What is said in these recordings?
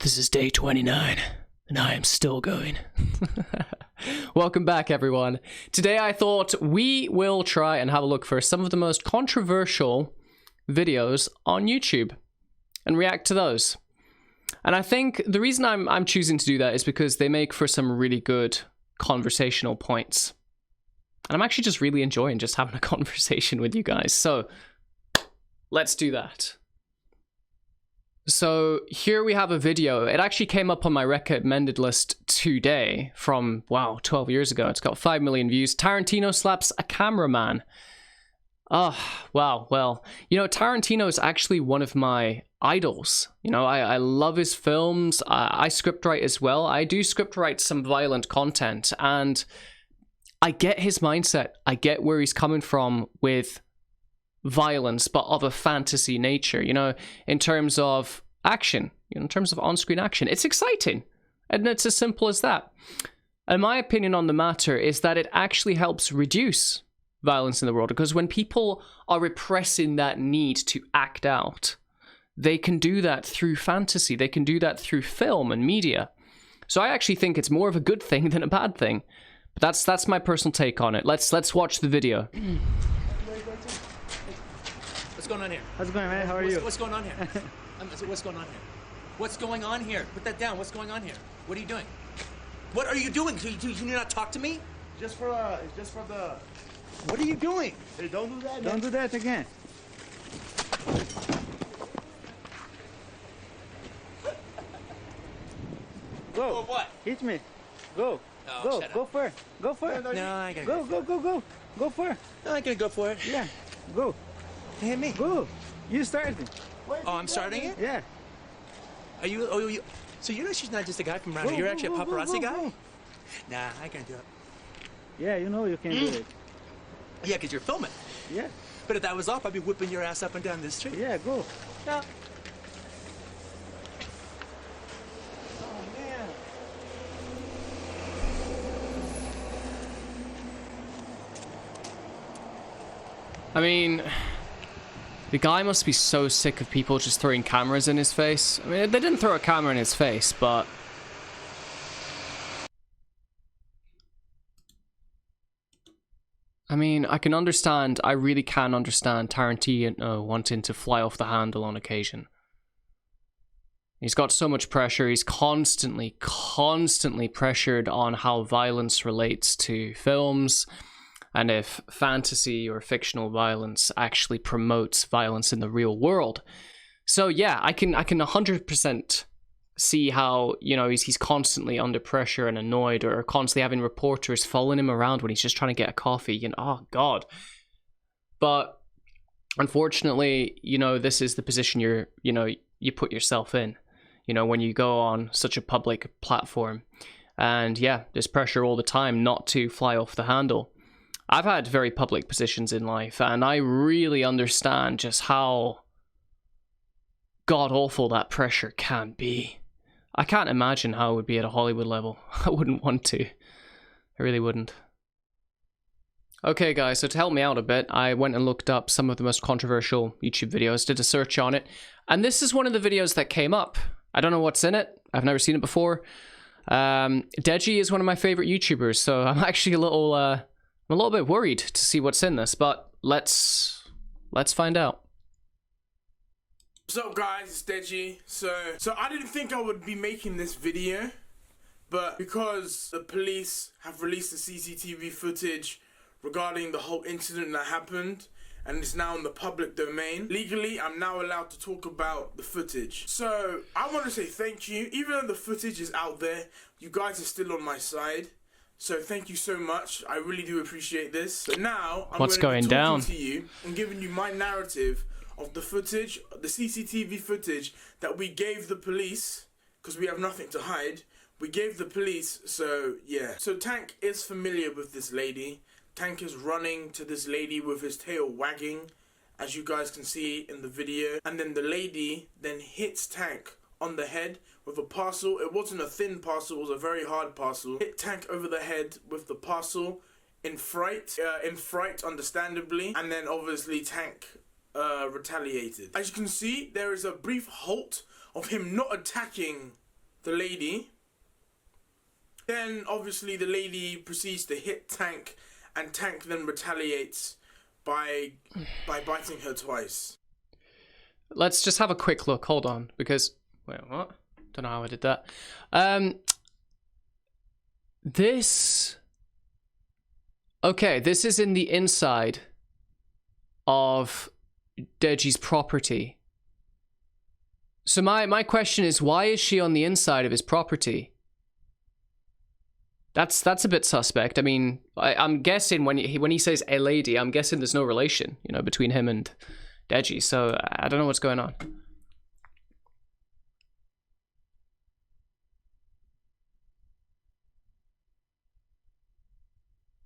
This is day 29, and I am still going. Welcome back, everyone. Today I thought we will try and have a look for some of the most controversial videos on YouTube and react to those. And I think the reason I'm choosing to do that is because they make for some really good conversational points. And I'm actually just really enjoying just having a conversation with you guys. So let's do that. So here we have a video. It actually came up on my recommended list today from, wow, 12 years ago. It's got 5 million views. Tarantino slaps a cameraman. Oh, wow. Well, you know, Tarantino is actually one of my idols. You know, I love his films. I scriptwrite as well. I do scriptwrite some violent content, and I get his mindset. I get where he's coming from with violence, but of a fantasy nature, you know, in terms of action, you know, in terms of on-screen action. It's exciting, and it's as simple as that. And my opinion on the matter is that it actually helps reduce violence in the world, because when people are repressing that need to act out, they can do that through fantasy. They can do that through film and media. So I actually think it's more of a good thing than a bad thing. But that's my personal take on it. Let's watch the video. What's going on here? How's it going, man? How are you? What's going on here? What's going on here? What's going on here? Put that down. What's going on here? What are you doing? What are you doing? Do you not talk to me? Just for the. What are you doing? Hey, don't do that. Don't do that again. Go. For what? Hit me. Go. Oh, go. shut Go up. for it. Go for it. No, I gotta Go. Go for it. No, I gotta go for it. Yeah. Go. Hit me. Go. You started it. Oh, I'm starting it? Yeah. Are you? Oh, you. So you're not just a guy from around here. You're actually a paparazzi guy? Go. Nah, I can't do it. Yeah, you know you can do it. Yeah, because you're filming. Yeah. But if that was off, I'd be whipping your ass up and down this street. Yeah, go. No. I mean, the guy must be so sick of people just throwing cameras in his face. I mean, they didn't throw a camera in his face, but I mean, I really can understand Tarantino wanting to fly off the handle on occasion. He's got so much pressure. He's constantly pressured on how violence relates to films, and if fantasy or fictional violence actually promotes violence in the real world. So yeah, I can 100% see how, you know, he's constantly under pressure and annoyed, or constantly having reporters following him around when he's just trying to get a coffee, you know, oh god. But unfortunately, you know, this is the position you put yourself in, you know, when you go on such a public platform. And yeah, there's pressure all the time not to fly off the handle. I've had very public positions in life, and I really understand just how god-awful that pressure can be. I can't imagine how it would be at a Hollywood level. I wouldn't want to. I really wouldn't. Okay, guys, so to help me out a bit, I went and looked up some of the most controversial YouTube videos, did a search on it, and this is one of the videos that came up. I don't know what's in it. I've never seen it before. Deji is one of my favorite YouTubers, so I'm actually a little bit worried to see what's in this, but let's find out. What's up, guys? It's Deji. So I didn't think I would be making this video, but because the police have released the CCTV footage regarding the whole incident that happened, and it's now in the public domain, legally I'm now allowed to talk about the footage. So I want to say thank you. Even though the footage is out there, you guys are still on my side. So thank you so much. I really do appreciate this. But now I'm going to be talking to you and giving you my narrative of the footage, the CCTV footage that we gave the police, because we have nothing to hide. We gave the police, so yeah. So Tank is familiar with this lady. Tank is running to this lady with his tail wagging, as you guys can see in the video. And then the lady then hits Tank on the head with a parcel. It wasn't a thin parcel, it was a very hard parcel. Hit Tank over the head with the parcel in fright, understandably. And then obviously Tank retaliated. As you can see, there is a brief halt of him not attacking the lady. Then obviously the lady proceeds to hit Tank, and Tank then retaliates by biting her twice. Let's just have a quick look. Hold on, because wait, what? Don't know how I did that. This. Okay, this is in the inside of Deji's property. So my question is, why is she on the inside of his property? That's a bit suspect. I mean, I'm guessing when he says a lady, I'm guessing there's no relation, you know, between him and Deji. So I don't know what's going on.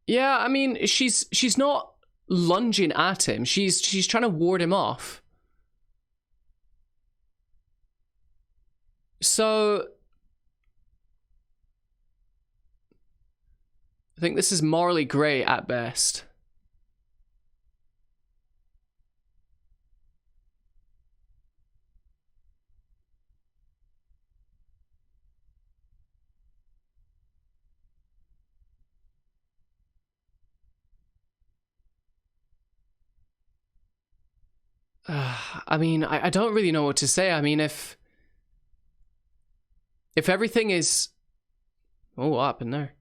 Yeah, I mean, she's not lunging at him. She's trying to ward him off. So I think this is morally grey at best. I mean, I don't really know what to say. I mean, if everything is... Oh, what happened there?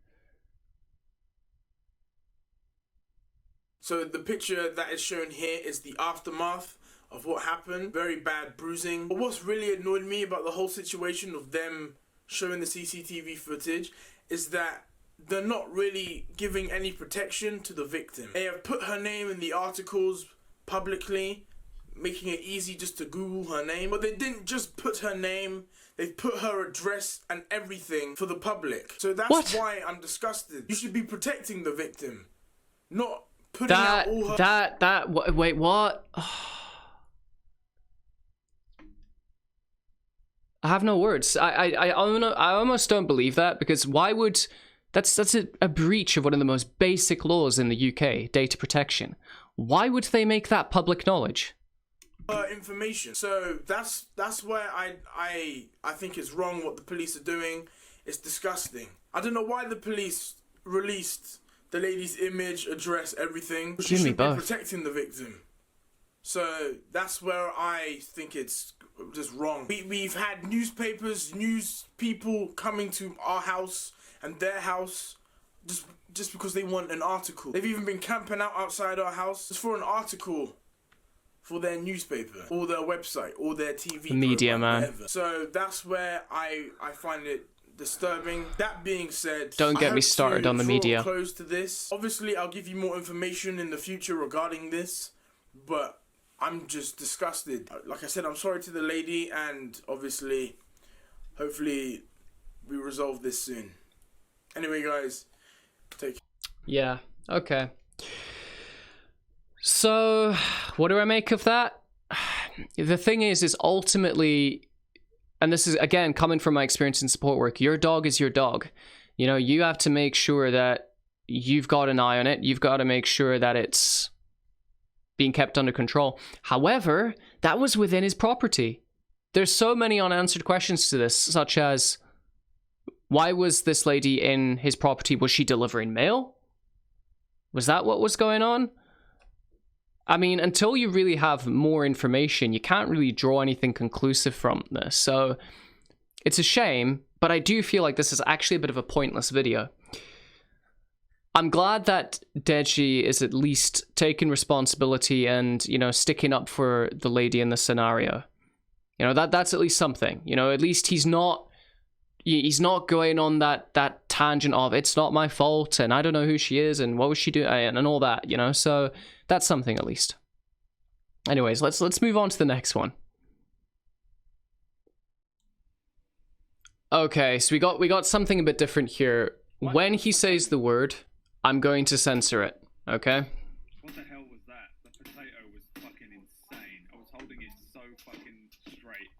So the picture that is shown here is the aftermath of what happened. Very bad bruising. But what's really annoyed me about the whole situation of them showing the CCTV footage is that they're not really giving any protection to the victim. They have put her name in the articles publicly, making it easy just to Google her name. But they didn't just put her name, they've put her address and everything for the public. So that's why I'm disgusted. You should be protecting the victim, not putting out all her... Wait, what? I have no words. I almost don't believe that, because why would... That's a breach of one of the most basic laws in the UK, data protection. Why would they make that public knowledge? Information. So that's where I think it's wrong what the police are doing. It's disgusting. I don't know why the police released the lady's image, address, everything. She should be protecting the victim. So that's where I think it's just wrong. We've had newspapers, news people coming to our house and their house just because they want an article. They've even been camping out outside our house just for an article for their newspaper or their website or their TV media, man. Whatever. So that's where I find it disturbing. That being said, don't get me started on the media. Close to this. Obviously, I'll give you more information in the future regarding this, but I'm just disgusted. Like I said, I'm sorry to the lady, and obviously, hopefully, we resolve this soon. Anyway, guys, take care. Yeah. Okay. So, what do I make of that? The thing is ultimately, and this is, again, coming from my experience in support work, your dog is your dog. You know, you have to make sure that you've got an eye on it. You've got to make sure that it's being kept under control. However, that was within his property. There's so many unanswered questions to this, such as, why was this lady in his property? Was she delivering mail? Was that what was going on? I mean, until you really have more information, you can't really draw anything conclusive from this. So it's a shame, but I do feel like this is actually a bit of a pointless video. I'm glad that Deji is at least taking responsibility and, you know, sticking up for the lady in the scenario. You know, that's at least something. You know, at least he's not going on that tangent of, it's not my fault and I don't know who she is and what was she doing and all that, you know. So that's something at least. Anyways, let's move on to the next one. Okay, so we got something a bit different here. When he says the word, I'm going to censor it, okay? What the hell was that? The potato was fucking insane. I was holding it so fucking straight.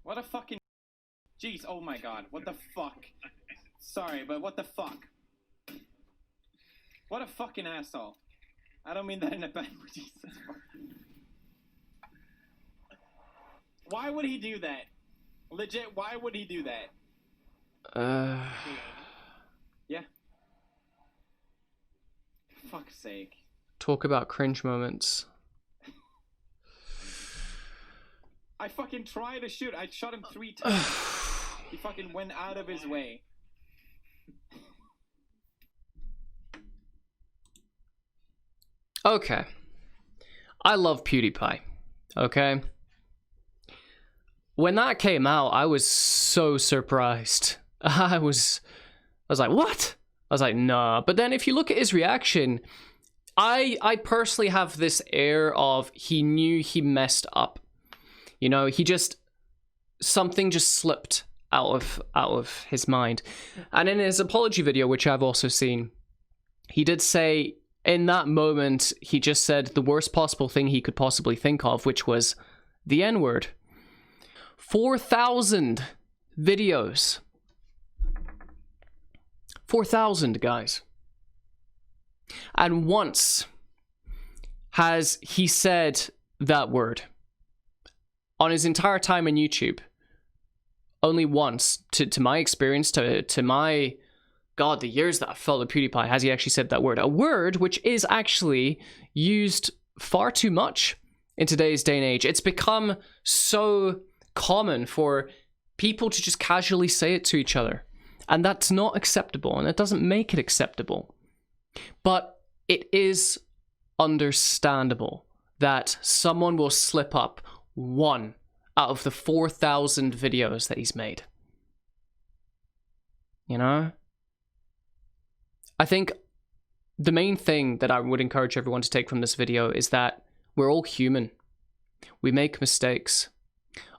What a fucking... Jeez, oh my god, what the fuck? Sorry, but what the fuck? What a fucking asshole. I don't mean that in a bad way. Jesus. Why would he do that? Legit, why would he do that? Yeah. For fuck's sake. Talk about cringe moments. I fucking tried to shoot. I shot him 3 times. He fucking went out of his way. Okay. I love PewDiePie. Okay. When that came out, I was so surprised. I was like, what? I was like, nah. But then if you look at his reaction, I personally have this air of he knew he messed up. You know, something just slipped out of his mind. And in his apology video, which I've also seen, he did say in that moment, he just said the worst possible thing he could possibly think of, which was the N-word. 4,000 videos. 4,000, guys. And once has he said that word on his entire time on YouTube. Only once, to my experience, to my, God, the years that I've followed PewDiePie, has he actually said that word. A word which is actually used far too much in today's day and age. It's become so common for people to just casually say it to each other. And that's not acceptable, and it doesn't make it acceptable. But it is understandable that someone will slip up one out of the 4,000 videos that he's made. You know? I think the main thing that I would encourage everyone to take from this video is that we're all human. We make mistakes.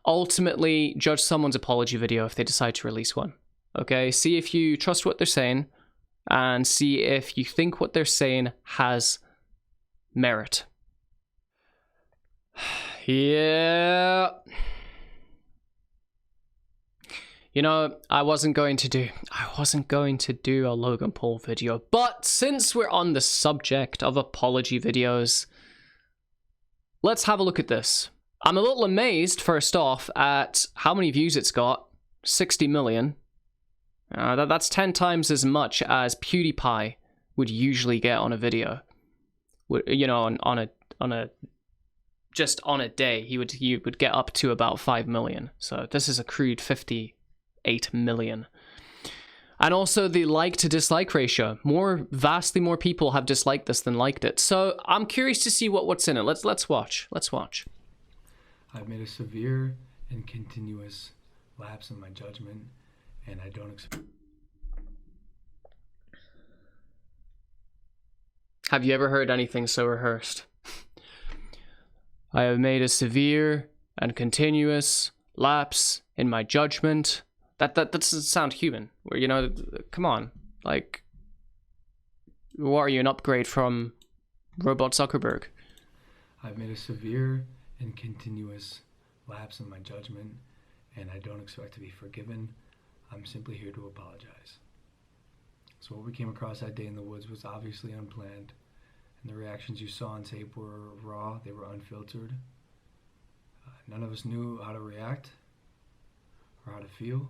Ultimately, judge someone's apology video if they decide to release one. Okay? See if you trust what they're saying, and see if you think what they're saying has merit. Yeah. You know, I wasn't going to do a Logan Paul video, but since we're on the subject of apology videos, let's have a look at this. I'm a little amazed, first off, at how many views it's got. 60 million. That's 10 times as much as PewDiePie would usually get on a video. You know, just on a day, he would get up to about 5 million. So this is a crude 58 million. And also the like to dislike ratio. Vastly more people have disliked this than liked it. So I'm curious to see what's in it. Let's watch. Let's watch. I've made a severe and continuous lapse in my judgment, and I don't expect. Have you ever heard anything so rehearsed? I have made a severe and continuous lapse in my judgment. That doesn't sound human. Where, you know, come on. Like, what are you, an upgrade from Robot Zuckerberg? I've made a severe and continuous lapse in my judgment, and I don't expect to be forgiven. I'm simply here to apologize. So what we came across that day in the woods was obviously unplanned, and the reactions you saw on tape were raw, they were unfiltered. None of us knew how to react or how to feel.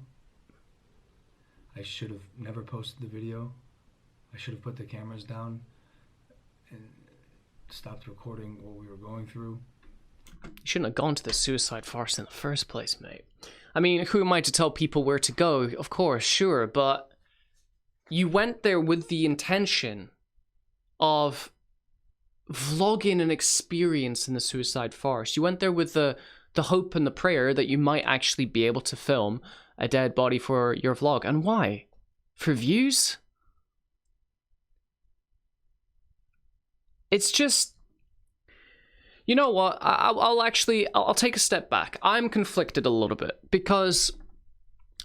I should have never posted the video. I should have put the cameras down and stopped recording what we were going through. You shouldn't have gone to the suicide farce in the first place, mate. I mean, who am I to tell people where to go? Of course, sure, but you went there with the intention of vlogging an experience in the suicide farce. You went there with the hope and the prayer that you might actually be able to film a dead body for your vlog. And why? For views? It's just... You know what? I'll take a step back. I'm conflicted a little bit because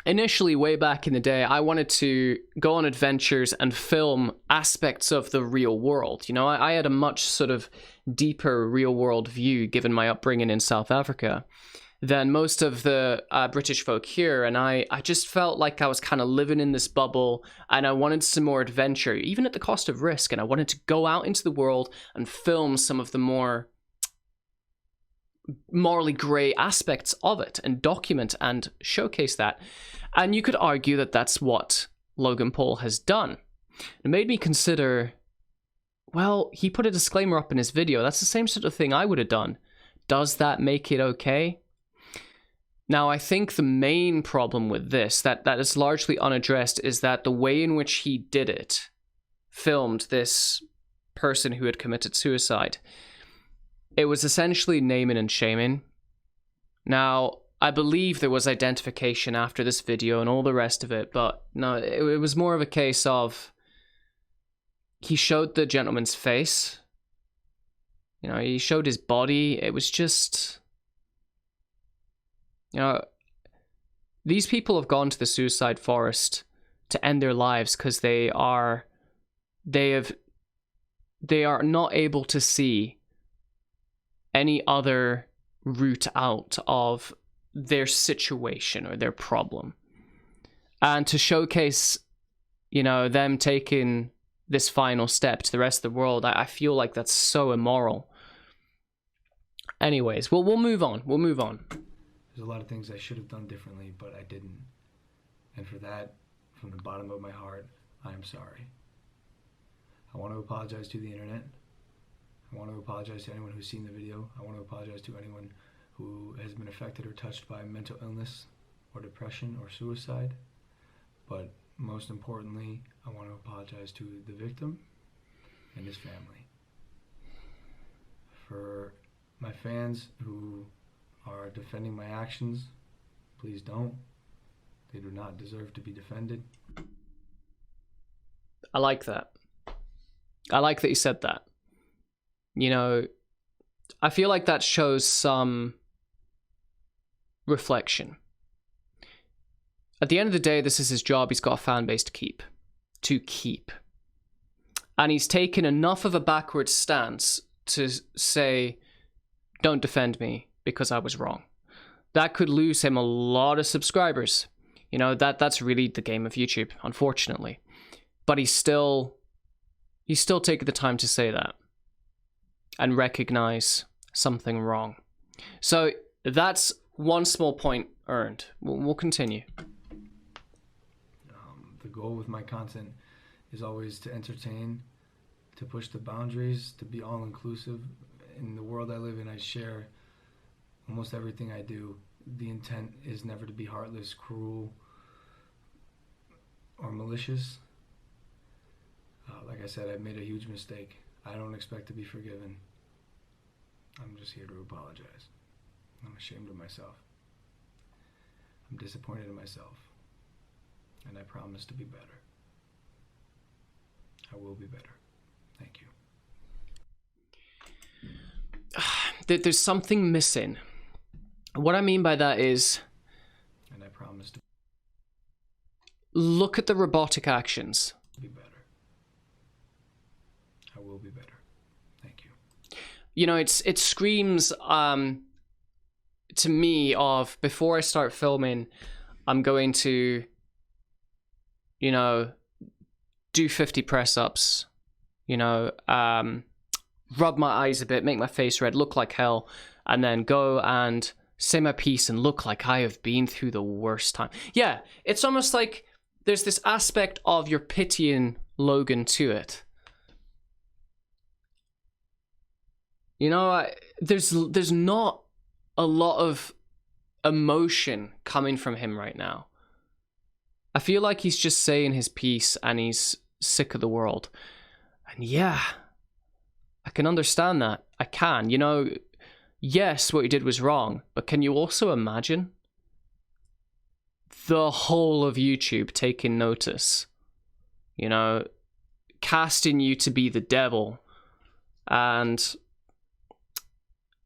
initially, way back in the day, I wanted to go on adventures and film aspects of the real world. You know, I had a much sort of deeper real world view given my upbringing in South Africa. than most of the British folk here, and I just felt like I was kind of living in this bubble, and I wanted some more adventure, even at the cost of risk, and I wanted to go out into the world and film some of the more morally grey aspects of it and document and showcase that. And you could argue that that's what Logan Paul has done. It made me consider, well, he put a disclaimer up in his video. That's the same sort of thing I would have done. Does that make it okay? Now, I think the main problem with this, that is largely unaddressed, is that the way in which he did it, filmed this person who had committed suicide, it was essentially naming and shaming. Now, I believe there was identification after this video and all the rest of it, but no, it was more of a case of he showed the gentleman's face. You know, he showed his body. It was just... You know, these people have gone to the suicide forest to end their lives because they are not able to see any other route out of their situation or their problem. And to showcase, you know, them taking this final step to the rest of the world, I feel like that's so immoral. Anyways, we'll move on. We'll move on. There's a lot of things I should have done differently, but I didn't. And for that, from the bottom of my heart, I am sorry. I want to apologize to the internet. I want to apologize to anyone who's seen the video. I want to apologize to anyone who has been affected or touched by mental illness or depression or suicide. But most importantly, I want to apologize to the victim and his family. For my fans who are defending my actions, please don't. They do not deserve to be defended. I like that. I like that you said that. You know, I feel like that shows some reflection. At the end of the day, this is his job. He's got a fan base to keep. And he's taken enough of a backward stance to say, don't defend me because I was wrong. That could lose him a lot of subscribers. You know, that's really the game of YouTube, unfortunately. But he's still taking the time to say that and recognize something wrong. So that's one small point earned. We'll continue. The goal with my content is always to entertain, to push the boundaries, to be all-inclusive. In the world I live in, I share almost everything I do. The intent is never to be heartless, cruel, or malicious. Like I said, I've made a huge mistake. I don't expect to be forgiven. I'm just here to apologize. I'm ashamed of myself. I'm disappointed in myself. And I promise to be better. I will be better. Thank you. There's something missing. What I mean by that is, and I promise to look at the robotic actions. be better. I will be better. Thank you. You know, it screams to me of, before I start filming, I'm going to, you know, do 50 press-ups, you know, rub my eyes a bit, make my face red, look like hell, and then go and say my piece and look like I have been through the worst time. Yeah, it's almost like there's this aspect of you're pitying Logan to it. You know, there's not a lot of emotion coming from him right now. I feel like he's just saying his piece and he's sick of the world. And yeah, I can understand that. I can. You know, yes, what he did was wrong, but can you also imagine the whole of YouTube taking notice? You know, casting you to be the devil, and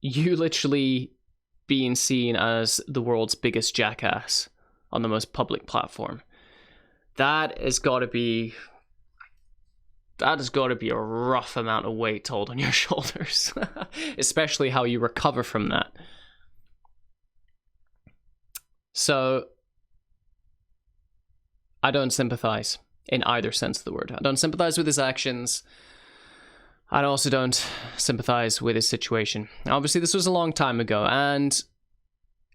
you literally being seen as the world's biggest jackass on the most public platform. That has got to be a rough amount of weight to hold on your shoulders, especially how you recover from that. So I don't sympathize in either sense of the word. I don't sympathize with his actions. I also don't sympathize with his situation. Obviously, this was a long time ago, and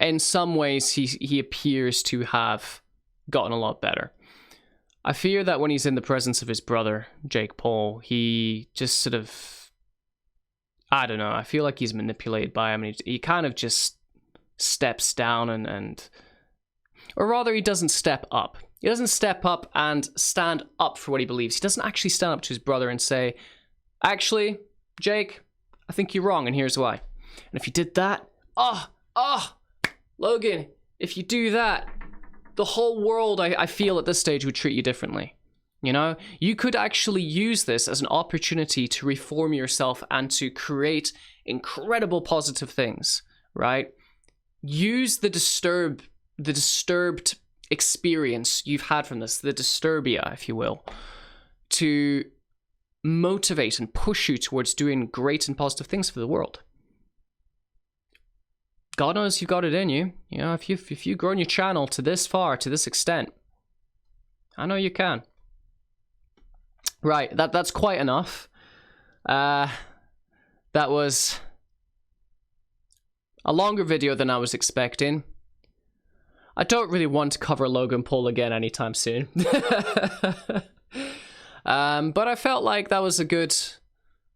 in some ways, he appears to have gotten a lot better. I fear that when he's in the presence of his brother, Jake Paul, he just sort of, I don't know, I feel like he's manipulated by him, and he kind of just steps down or rather, he doesn't step up. He doesn't step up and stand up for what he believes. He doesn't actually stand up to his brother and say, actually, Jake, I think you're wrong, and here's why. And if you did that, Logan, if you do that, the whole world, I feel at this stage, would treat you differently. You know, you could actually use this as an opportunity to reform yourself and to create incredible positive things, right? Use the disturbed experience you've had from this, the disturbia, if you will, to motivate and push you towards doing great and positive things for the world. God knows you've got it in you. You know, if you've grown your channel to this far, to this extent, I know you can. Right, that's quite enough. That was a longer video than I was expecting. I don't really want to cover Logan Paul again anytime soon. But I felt like that was a good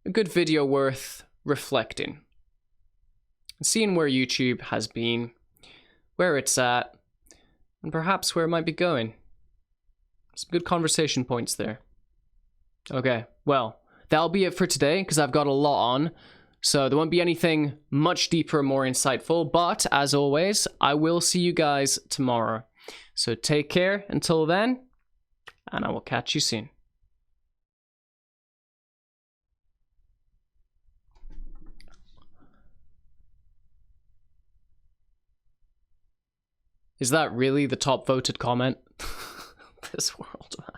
video worth reflecting. Seeing where YouTube has been, where it's at, and perhaps where it might be going. Some good conversation points there. Okay, well, that'll be it for today, because I've got a lot on. So there won't be anything much deeper, more insightful. But, as always, I will see you guys tomorrow. So take care until then, and I will catch you soon. Is that really the top voted comment? This world, man.